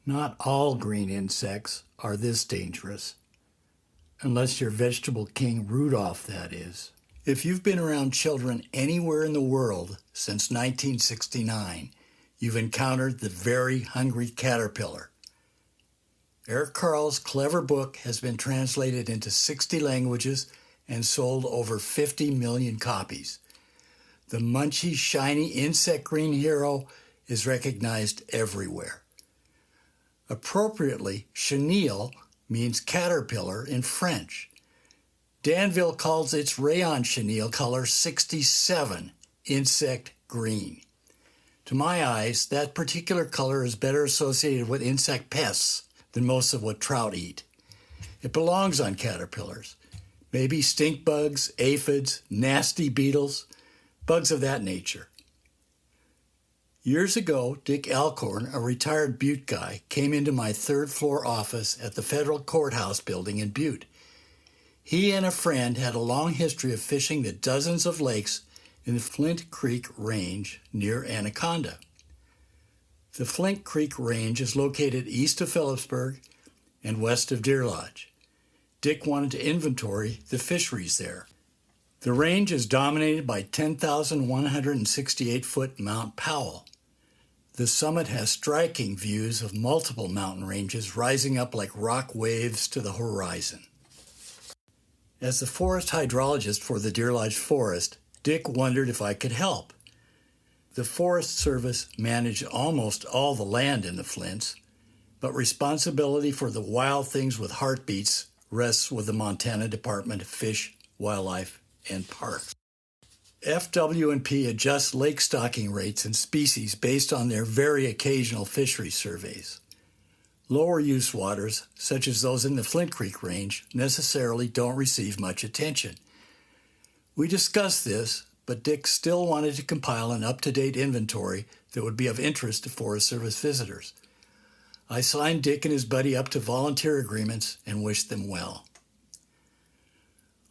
Not all green insects are this dangerous, unless you're vegetable king Rudolph, that is. If you've been around children anywhere in the world since 1969, you've encountered the very hungry caterpillar. Eric Carle's clever book has been translated into 60 languages and sold over 50 million copies. The munchy, shiny insect green hero is recognized everywhere. Appropriately, chenille means caterpillar in French. Danville calls its rayon chenille color 67, insect green. To my eyes, that particular color is better associated with insect pests than most of what trout eat. It belongs on caterpillars, maybe stink bugs, aphids, nasty beetles, bugs of that nature. Years ago, Dick Alcorn, a retired Butte guy, came into my third-floor office at the federal courthouse building in Butte. He and a friend had a long history of fishing the dozens of lakes in the Flint Creek Range near Anaconda. The Flint Creek Range is located east of Phillipsburg and west of Deer Lodge. Dick wanted to inventory the fisheries there. The range is dominated by 10,168-foot Mount Powell. The summit has striking views of multiple mountain ranges rising up like rock waves to the horizon. As the forest hydrologist for the Deer Lodge Forest, Dick wondered if I could help. The Forest Service managed almost all the land in the Flints, but responsibility for the wild things with heartbeats rests with the Montana Department of Fish, Wildlife, and Parks. FW&P adjusts lake stocking rates and species based on their very occasional fishery surveys. Lower use waters, such as those in the Flint Creek Range, necessarily don't receive much attention. We discussed this, but Dick still wanted to compile an up-to-date inventory that would be of interest to Forest Service visitors. I signed Dick and his buddy up to volunteer agreements and wished them well.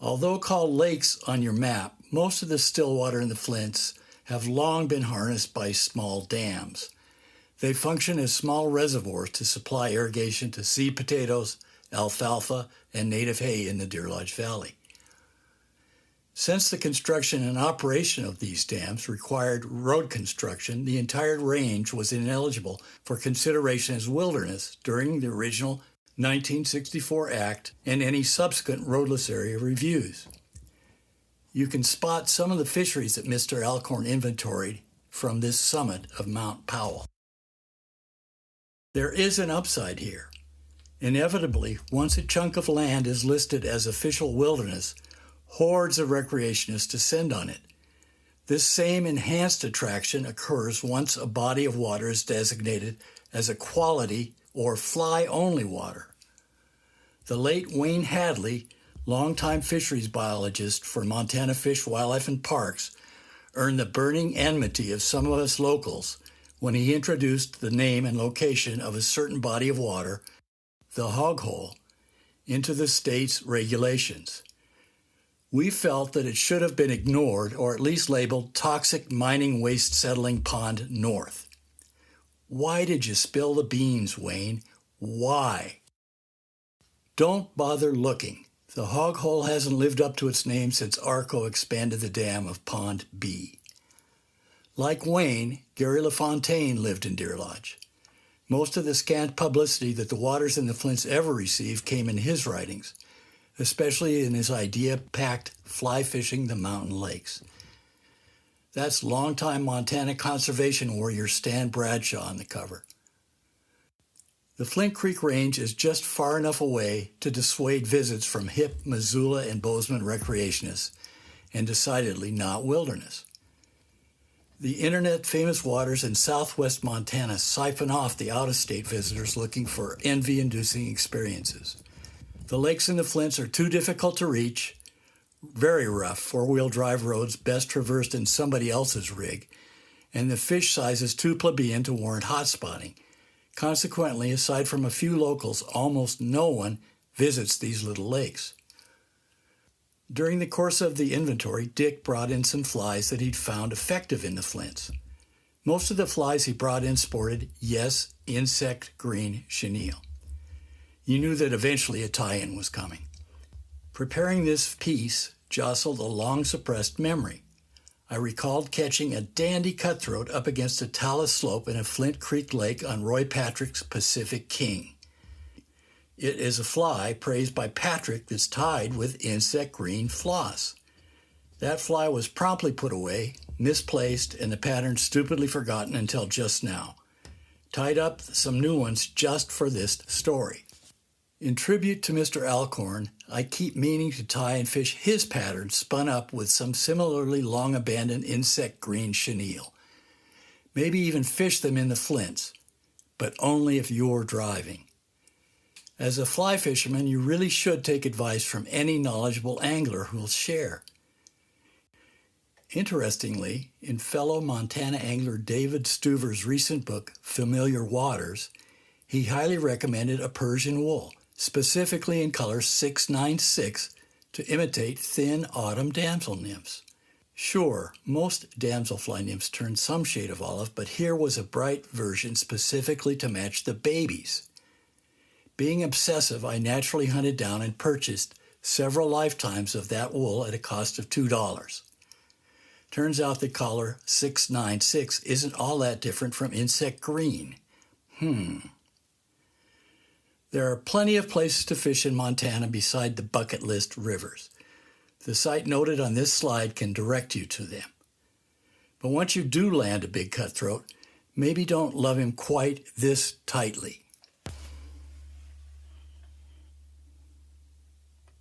Although called lakes on your map, most of the still water in the Flints have long been harnessed by small dams. They function as small reservoirs to supply irrigation to seed potatoes, alfalfa, and native hay in the Deer Lodge Valley. Since the construction and operation of these dams required road construction, the entire range was ineligible for consideration as wilderness during the original 1964 Act and any subsequent roadless area reviews. You can spot some of the fisheries that Mr. Alcorn inventoried from this summit of Mount Powell. There is an upside here. Inevitably, once a chunk of land is listed as official wilderness, hordes of recreationists descend on it. This same enhanced attraction occurs once a body of water is designated as a quality or fly-only water. The late Wayne Hadley, longtime fisheries biologist for Montana Fish, Wildlife, and Parks, earned the burning enmity of some of us locals when he introduced the name and location of a certain body of water, the Hog Hole, into the state's regulations. We felt that it should have been ignored or at least labeled Toxic Mining Waste Settling Pond North. Why did you spill the beans, Wayne? Why? Don't bother looking. The Hog Hole hasn't lived up to its name since Arco expanded the dam of Pond B. Like Wayne, Gary LaFontaine lived in Deer Lodge. Most of the scant publicity that the waters in the Flints ever received came in his writings, especially in his idea-packed Fly Fishing the Mountain Lakes. That's longtime Montana conservation warrior Stan Bradshaw on the cover. The Flint Creek Range is just far enough away to dissuade visits from hip Missoula and Bozeman recreationists, and decidedly not wilderness. The internet-famous waters in southwest Montana siphon off the out-of-state visitors looking for envy-inducing experiences. The lakes in the Flints are too difficult to reach, very rough four-wheel drive roads best traversed in somebody else's rig, and the fish size is too plebeian to warrant hot spotting. Consequently, aside from a few locals, almost no one visits these little lakes. During the course of the inventory, Dick brought in some flies that he'd found effective in the Flints. Most of the flies he brought in sported, yes, insect green chenille. You knew that eventually a tie-in was coming. Preparing this piece jostled a long-suppressed memory. I recalled catching a dandy cutthroat up against a talus slope in a Flint Creek lake on Roy Patrick's Pacific King. It is a fly praised by Patrick that's tied with insect green floss. That fly was promptly put away, misplaced, and the pattern stupidly forgotten until just now. Tied up some new ones just for this story. In tribute to Mr. Alcorn, I keep meaning to tie and fish his pattern spun up with some similarly long-abandoned insect green chenille. Maybe even fish them in the Flints, but only if you're driving. As a fly fisherman, you really should take advice from any knowledgeable angler who'll share. Interestingly, in fellow Montana angler David Stuver's recent book, Familiar Waters, he highly recommended a Persian wool, specifically in color 696, to imitate thin autumn damsel nymphs. Sure, most damselfly nymphs turn some shade of olive, but here was a bright version specifically to match the babies. Being obsessive, I naturally hunted down and purchased several lifetimes of that wool at a cost of $2. Turns out that color 696 isn't all that different from insect green. There are plenty of places to fish in Montana beside the bucket list rivers. The site noted on this slide can direct you to them. But once you do land a big cutthroat, maybe don't love him quite this tightly.